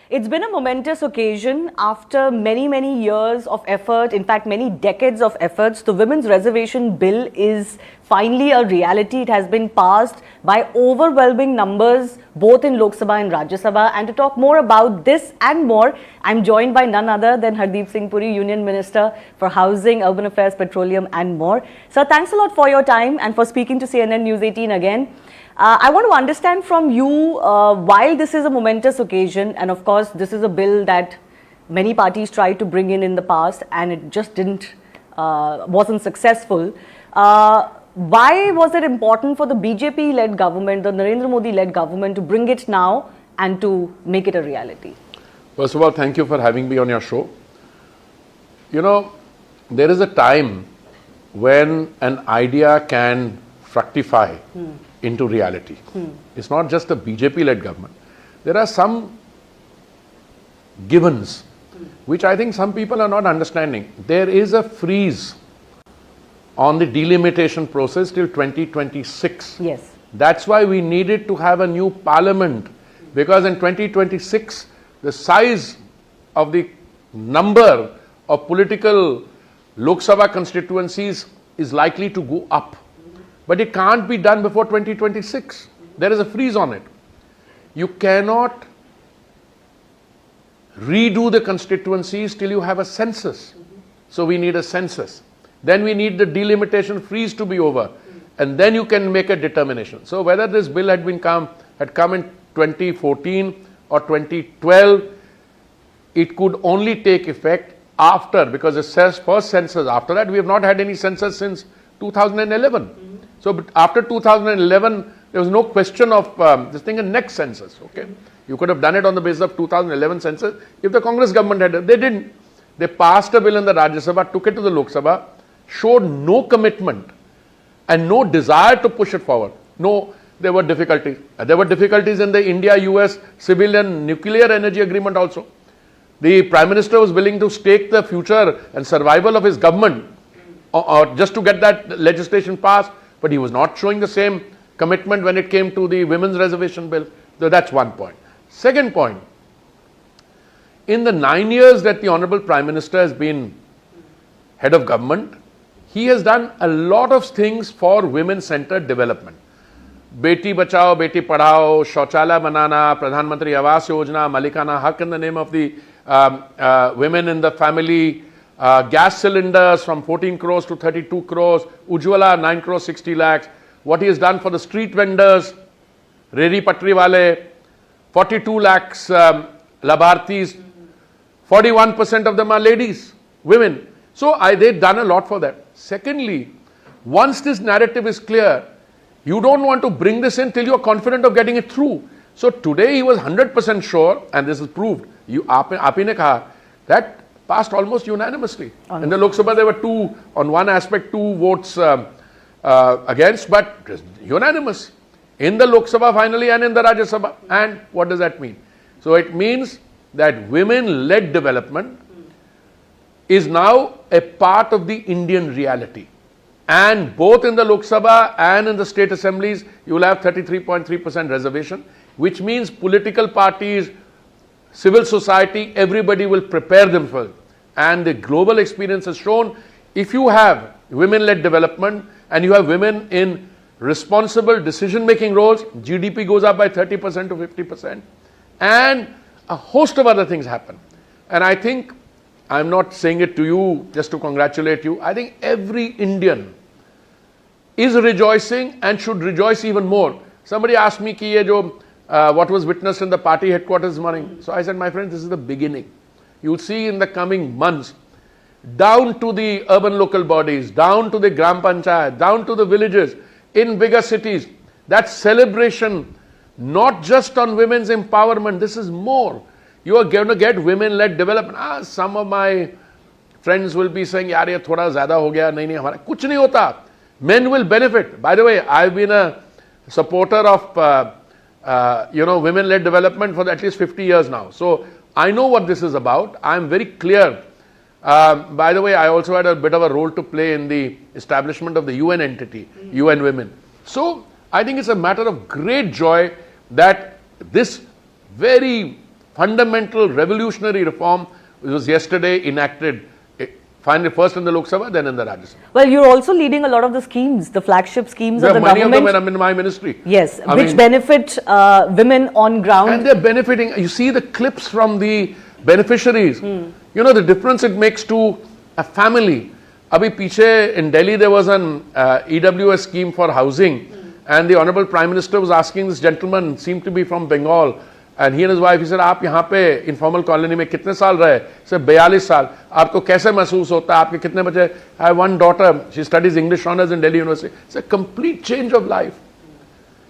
It's been a momentous occasion after many years of effort, in fact many decades of efforts. The Women's Reservation Bill is finally a reality. It has been passed by overwhelming numbers both in Lok Sabha and Rajya Sabha. And to talk more about this and more, I'm joined by none other than Hardeep Singh Puri, Union Minister for Housing, Urban Affairs, Petroleum and more. Sir, thanks a lot for your time and for speaking to CNN-News18 again. I want to understand from you, while this is a momentous occasion, and of course this is a bill that many parties tried to bring in the past and it just wasn't successful. Why was it important for the BJP-led government, the Narendra Modi-led government to bring it now and to make it a reality? First of all, thank you for having me on your show. You know, there is a time when an idea can fructify into reality. It's not just a BJP-led government. There are some givens which I think some people are not understanding. There is a freeze on the delimitation process till 2026. Yes. That's why we needed to have a new parliament, because in 2026 the size of the number of political Lok Sabha constituencies is likely to go up. But it can't be done before 2026. There is a freeze on it. You cannot redo the constituencies till you have a census. So we need a census. Then we need the delimitation freeze to be over. And then you can make a determination. So whether this bill had come in 2014 or 2012, it could only take effect after, because the first census, after that we have not had any census since 2011. So after 2011, there was no question of this thing, a next census. Okay, you could have done it on the basis of 2011 census if the Congress government had done. They didn't. They passed a bill in the Rajya Sabha, took it to the Lok Sabha, showed no commitment and no desire to push it forward. No, there were difficulties. There were difficulties in the India-US civilian nuclear energy agreement also. The Prime Minister was willing to stake the future and survival of his government just to get that legislation passed. But he was not showing the same commitment when it came to the Women's Reservation Bill. So that's one point. Second point, in the 9 years that the Honorable Prime Minister has been head of government, he has done a lot of things for women-centered development. Beti Bachao, Beti Padhao, Shauchala Banana, Pradhan Mantri Awas Yojana, Malikana Haq in the name of the women in the family, gas cylinders from 14 crores to 32 crores, Ujjwala 9 crores 60 lakhs, what he has done for the street vendors, Redi Patri Wale, 42 lakhs Labhartis, 41% of them are ladies, women. So they've done a lot for them. Secondly, once this narrative is clear, you don't want to bring this in till you're confident of getting it through. So today he was 100% sure, and this is proved. Aap ne kaha that passed almost unanimously. In the Lok Sabha there were on one aspect, two votes against, but unanimous. In the Lok Sabha finally and in the Rajya Sabha. And what does that mean? So it means that women-led development is now a part of the Indian reality. And both in the Lok Sabha and in the state assemblies, you will have 33.3% reservation, which means political parties, civil society, everybody will prepare themselves. And the global experience has shown, if you have women-led development and you have women in responsible decision-making roles, GDP goes up by 30% to 50%. And a host of other things happen. And I think, I'm not saying it to you just to congratulate you, I think every Indian is rejoicing and should rejoice even more. Somebody asked me ki ye jo what was witnessed in the party headquarters this morning. So I said, my friend, this is the beginning. You'll see in the coming months, down to the urban local bodies, down to the Gram Panchayat, down to the villages, in bigger cities, that celebration, not just on women's empowerment, this is more. You are going to get women-led development. Some of my friends will be saying, yaar, ye thoda zyada ho gaya, nahi, hamara. Kuch nahi hota. Men will benefit. By the way, I've been a supporter of women-led development for at least 50 years now. So I know what this is about. I'm very clear. By the way, I also had a bit of a role to play in the establishment of the UN entity, UN Women. So I think it's a matter of great joy that this very fundamental revolutionary reform which was yesterday enacted, finally first in the Lok Sabha, then in the Rajya Sabha. Well, you're also leading a lot of the schemes, the flagship schemes There of are the many government. of them in my ministry. Yes, I which mean, benefit women on ground. and they're benefiting. You see the clips from the beneficiaries. You know the difference it makes to a family. Abhi piche in Delhi there was an EWS scheme for housing, and the Honorable Prime Minister was asking this gentleman, seemed to be from Bengal, and he and his wife, he said, आप यहाँ पे informal colony में कितने साल रहे? He said 42 साल. आपको कैसे महसूस होता है? आपके कितने बच्चे? I have one daughter. She studies English honors in Delhi University. It's a complete change of life.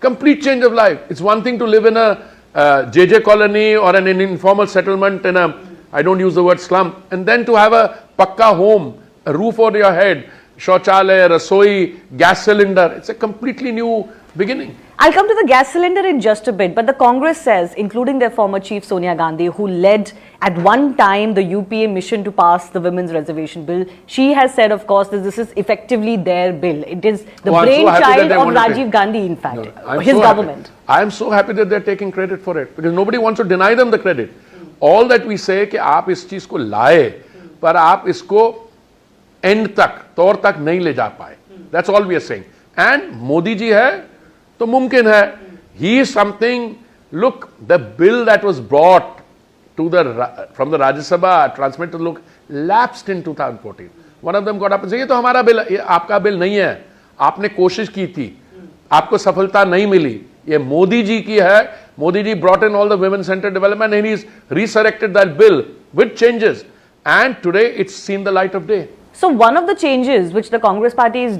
Complete change of life. It's one thing to live in a JJ colony or an informal settlement in a, I don't use the word slum, and then to have a pakka home, a roof over your head, shauchalaya, rasoi, gas cylinder. It's a completely new beginning. I'll come to the gas cylinder in just a bit, but the Congress says, including their former chief Sonia Gandhi, who led at one time the UPA mission to pass the women's reservation bill, she has said, of course, that this is effectively their bill. It is the brainchild of Rajiv Gandhi, in fact, his government. I am so happy that they're taking credit for it, because nobody wants to deny them the credit. All that we say कि आप इस चीज को लाए, पर आप इसको end तक, तौर तक नहीं ले जा पाए. That's all we are saying. And Modi ji है, तो मुमकिन है. He is something. Look, the bill that was brought to from the Rajya Sabha, transmitted to look, lapsed in 2014. One of them got up and said, ये तो हमारा bill, ये आपका bill नहीं है. आपने कोशिश की थी, आपको सफलता नहीं मिली. ये मोदी जी की है. Modi ji brought in all the women-centered development, and he's resurrected that bill with changes. And today it's seen the light of day. So one of the changes which the Congress party is,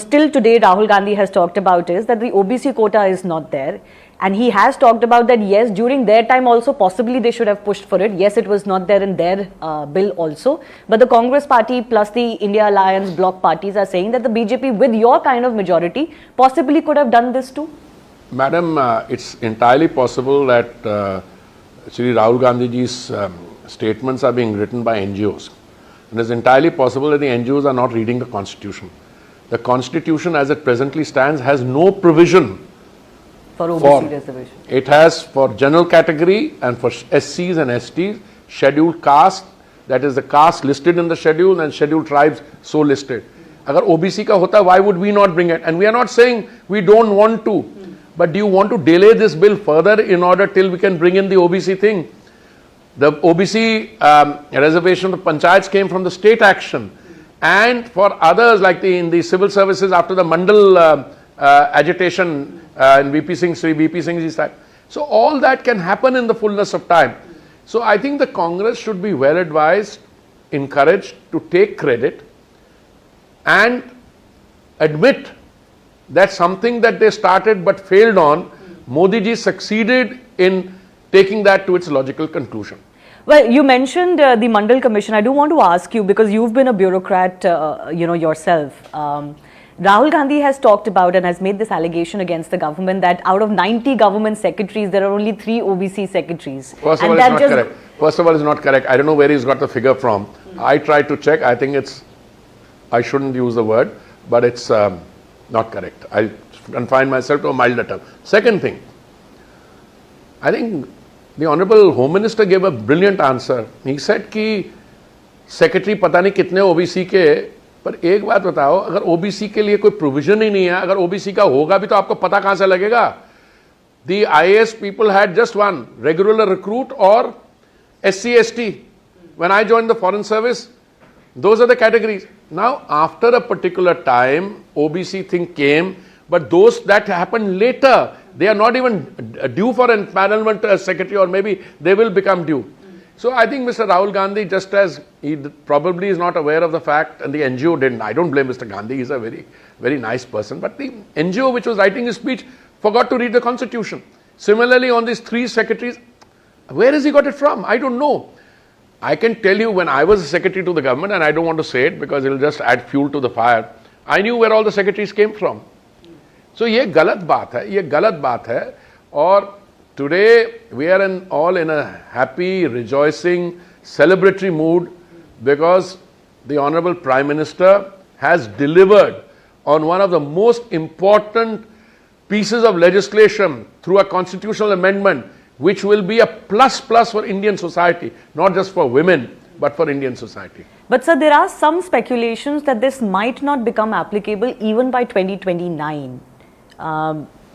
still today Rahul Gandhi has talked about is that the OBC quota is not there. And he has talked about that, yes, during their time also possibly they should have pushed for it. Yes, it was not there in their bill also. But the Congress party plus the India Alliance bloc parties are saying that the BJP with your kind of majority possibly could have done this too. Madam, it's entirely possible that Shri Rahul Gandhi ji's statements are being written by NGOs. And it's entirely possible that the NGOs are not reading the Constitution. The Constitution as it presently stands has no provision for OBC reservation. It has for general category and for SCs and STs, scheduled caste, that is the caste listed in the schedule, and scheduled tribes so listed. Agar OBC ka hota, why would we not bring it? And we are not saying we don't want to, but do you want to delay this bill further in order till we can bring in the OBC thing? The OBC reservation of panchayats came from the state action, and for others like in the civil services after the Mandal agitation in Sri VP Singh's time. So all that can happen in the fullness of time. So I think the Congress should be well advised, encouraged to take credit and admit that something that they started but failed on, Modi ji succeeded in taking that to its logical conclusion. Well, you mentioned the Mandal Commission. I do want to ask you, because you've been a bureaucrat, yourself. Rahul Gandhi has talked about and has made this allegation against the government that out of 90 government secretaries, there are only 3 OBC secretaries. First of all, it's not correct. First of all, it's not correct. I don't know where he's got the figure from. I tried to check. I think it's, I shouldn't use the word, but it's not correct. I confine myself to a milder term. Second thing, I think the Honorable Home Minister gave a brilliant answer. He said कि secretary पता नहीं कितने OBC के, पर एक बात बताओ, अगर OBC के लिए कोई provision ही नहीं है, अगर OBC का होगा भी तो आपको पता कहाँ से लगेगा? The IAS people had just one, regular recruit or SC ST. When I joined the foreign service, those are the categories. Now after a particular time, OBC thing came, but those that happened later, they are not even due for empanelment as secretary, or maybe they will become due. So I think Mr. Rahul Gandhi, just as he probably is not aware of the fact, and the NGO didn't, I don't blame Mr. Gandhi, he's a very, very nice person, but the NGO which was writing his speech forgot to read the Constitution. Similarly, on these 3 secretaries, where has he got it from? I don't know. I can tell you, when I was a secretary to the government, and I don't want to say it because it will just add fuel to the fire, I knew where all the secretaries came from. So ये गलत बात है, और today we are all in a happy, rejoicing, celebratory mood because the Honorable Prime Minister has delivered on one of the most important pieces of legislation through a constitutional amendment, which will be a plus for Indian society, not just for women, but for Indian society. But sir, there are some speculations that this might not become applicable even by 2029.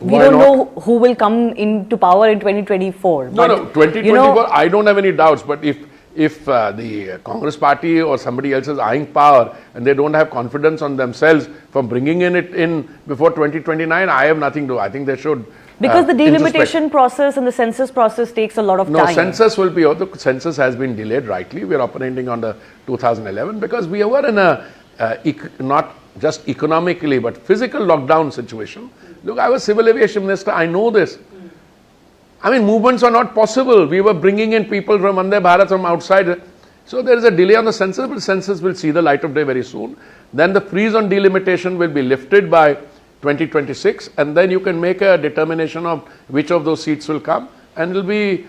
We don't know who will come into power in 2024. No, 2024, I don't have any doubts, but if the Congress party or somebody else is eyeing power and they don't have confidence on themselves from bringing it in before 2029, I have nothing to, I think they should. Because the delimitation process and the census process takes a lot of time. No, census will be, the census has been delayed rightly. We are operating under 2011 because we were in a, not just economically, but physical lockdown situation. Look, I was civil aviation minister, I know this. I mean, movements are not possible. We were bringing in people from Vande Bharat from outside. So there is a delay on the census, but the census will see the light of day very soon. Then the freeze on delimitation will be lifted by 2026, and then you can make a determination of which of those seats will come, and it will be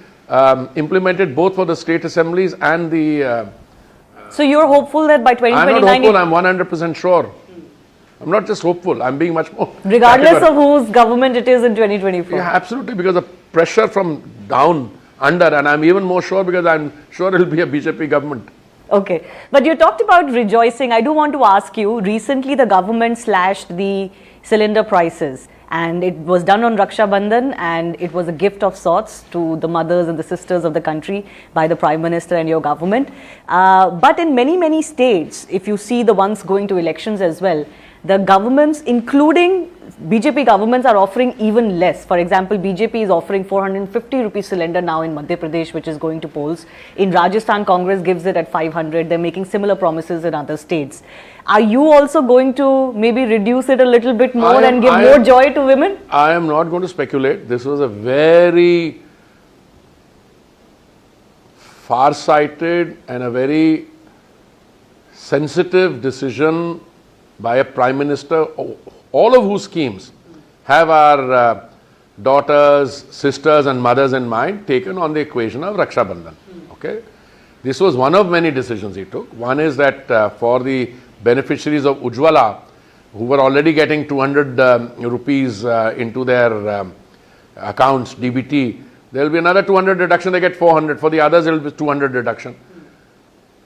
implemented both for the state assemblies and the... So you're hopeful that by 2029... I'm not hopeful, I'm 100% sure. I'm not just hopeful, I'm being much more... Regardless of whose government it is in 2024. Yeah, absolutely, because the pressure from down, under, and I'm even more sure because I'm sure it will be a BJP government. Okay, but you talked about rejoicing. I do want to ask you, recently the government slashed the cylinder prices and it was done on Raksha Bandhan, and it was a gift of sorts to the mothers and the sisters of the country by the Prime Minister and your government. But in many states, if you see the ones going to elections as well, the governments, including BJP governments, are offering even less. For example, BJP is offering 450 rupees cylinder now in Madhya Pradesh, which is going to polls. In Rajasthan, Congress gives it at 500. They're making similar promises in other states. Are you also going to maybe reduce it a little bit more and give more joy to women? I am not going to speculate. This was a very far-sighted and a very sensitive decision by a Prime Minister, all of whose schemes have our daughters, sisters and mothers in mind, taken on the equation of Raksha Bandhan. Okay? This was one of many decisions he took. One is that for the beneficiaries of Ujjwala, who were already getting 200 rupees into their accounts, DBT, there will be another 200 reduction, they get 400. For the others, it will be 200 reduction.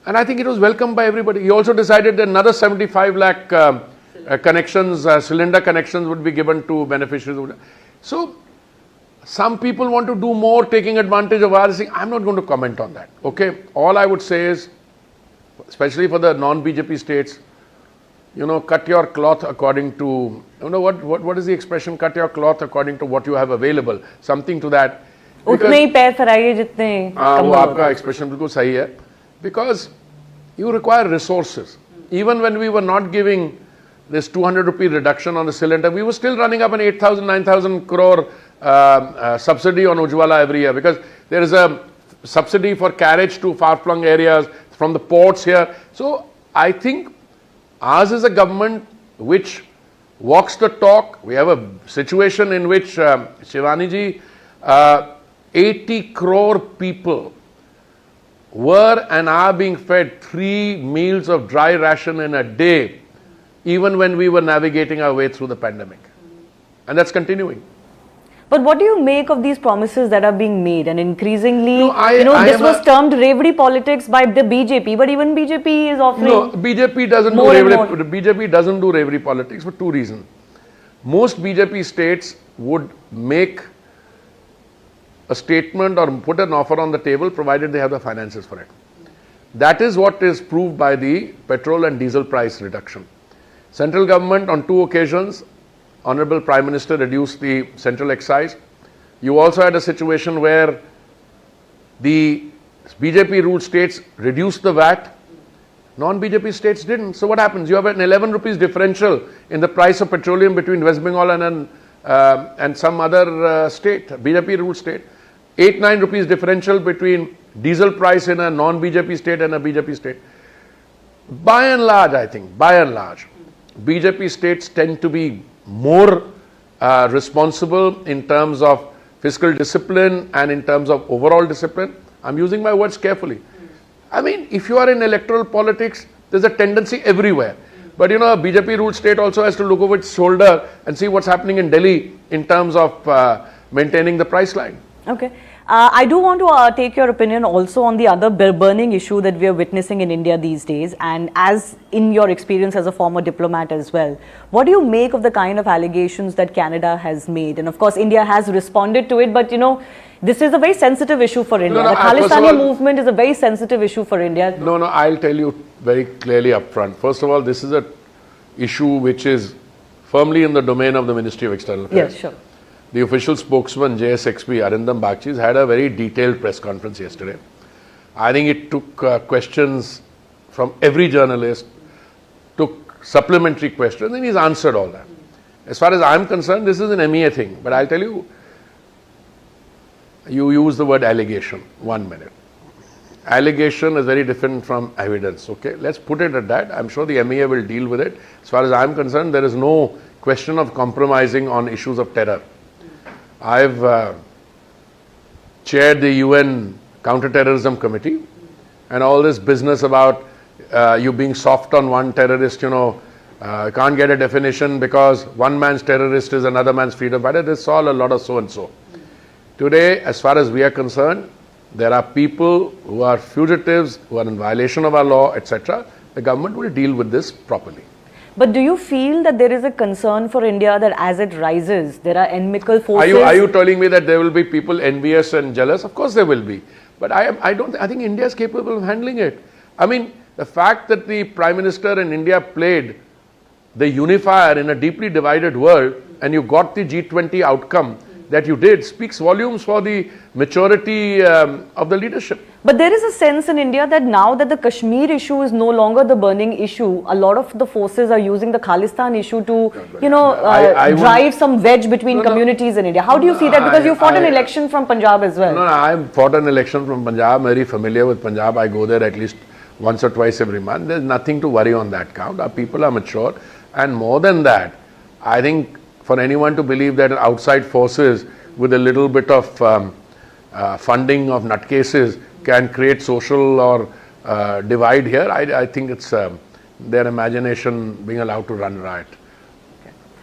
And I think it was welcomed by everybody. He also decided that another 75 lakh connections, cylinder connections would be given to beneficiaries. So, some people want to do more, taking advantage of others. I'm not going to comment on that. Okay? All I would say is, especially for the non-BJP states, cut your cloth according to, what is the expression? Cut your cloth according to what you have available. Something to that. उतने ही पैर फैलाइए जितने वो आपका expression बिल्कुल सही है. Because you require resources. Even when we were not giving this 200 rupee reduction on the cylinder, we were still running up an 8,000, 9,000 crore subsidy on Ujjwala every year, because there is a subsidy for carriage to far-flung areas from the ports here. So I think ours is a government which walks the talk. We have a situation in which, Shivani ji, 80 crore people were and are being fed 3 meals of dry ration in a day, even when we were navigating our way through the pandemic. And that's continuing. But what do you make of these promises that are being made? And increasingly, this was termed reverie politics by the BJP, but even BJP is offering BJP doesn't do reverie. BJP doesn't do reverie politics for 2 reasons. Most BJP states would make a statement or put an offer on the table provided they have the finances for it. That is what is proved by the petrol and diesel price reduction. Central government on 2 occasions, Honorable Prime Minister reduced the central excise. You also had a situation where the BJP ruled states reduced the VAT, non-BJP states didn't. So what happens? You have an 11 rupees differential in the price of petroleum between West Bengal and some other state, BJP ruled state. 8-9 rupees differential between diesel price in a non-BJP state and a BJP state. By and large, I think, BJP states tend to be more responsible in terms of fiscal discipline and in terms of overall discipline. I'm using my words carefully. I mean, if you are in electoral politics, there's a tendency everywhere. But a BJP ruled state also has to look over its shoulder and see what's happening in Delhi in terms of maintaining the price line. Okay. I do want to take your opinion also on the other burning issue that we are witnessing in India these days, and as in your experience as a former diplomat as well, what do you make of the kind of allegations that Canada has made? And of course, India has responded to it, but you know, this is a very sensitive issue for India. No, the Khalistani movement is a very sensitive issue for India. No, I'll tell you very clearly up front. First of all, this is an issue which is firmly in the domain of the Ministry of External Affairs. Yes, sure. The official spokesman, JSXP, Arindam Bagchi, had a very detailed press conference yesterday. I think it took questions from every journalist, took supplementary questions, and he's answered all that. As far as I'm concerned, this is an MEA thing. But I'll tell you, you use the word allegation. 1 minute. Allegation is very different from evidence. Okay, let's put it at that. I'm sure the MEA will deal with it. As far as I'm concerned, there is no question of compromising on issues of terror. I've chaired the UN Counter-Terrorism Committee, and all this business about you being soft on one terrorist, you know, can't get a definition because one man's terrorist is another man's freedom fighter. This is all a lot of so-and-so. Today, as far as we are concerned, there are people who are fugitives, who are in violation of our law, etc. The government will deal with this properly. But do you feel that there is a concern for India that as it rises, there are inimical forces? Are you telling me that there will be people envious and jealous? Of course there will be. But I think India is capable of handling it. I mean, the fact that the Prime Minister in India played the unifier in a deeply divided world and you got the G20 outcome that you did speaks volumes for the maturity of the leadership. But there is a sense in India that now that the Kashmir issue is no longer the burning issue, a lot of the forces are using the Khalistan issue to, you know, drive some wedge between communities in India. How do you see that? Because you fought an election from Punjab as well. No, I fought an election from Punjab. I'm very familiar with Punjab. I go there at least once or twice every month. There's nothing to worry on that count. Our people are mature. And more than that, I think for anyone to believe that outside forces with a little bit of funding of nutcases can create social or divide here, I think it's their imagination being allowed to run riot.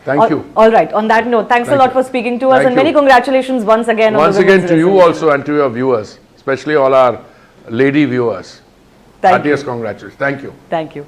Thank you. All right. On that note, thanks a lot for speaking to us, and many congratulations once again. Once again to you also and to your viewers, especially all our lady viewers. Heartiest congratulations. Thank you. Thank you.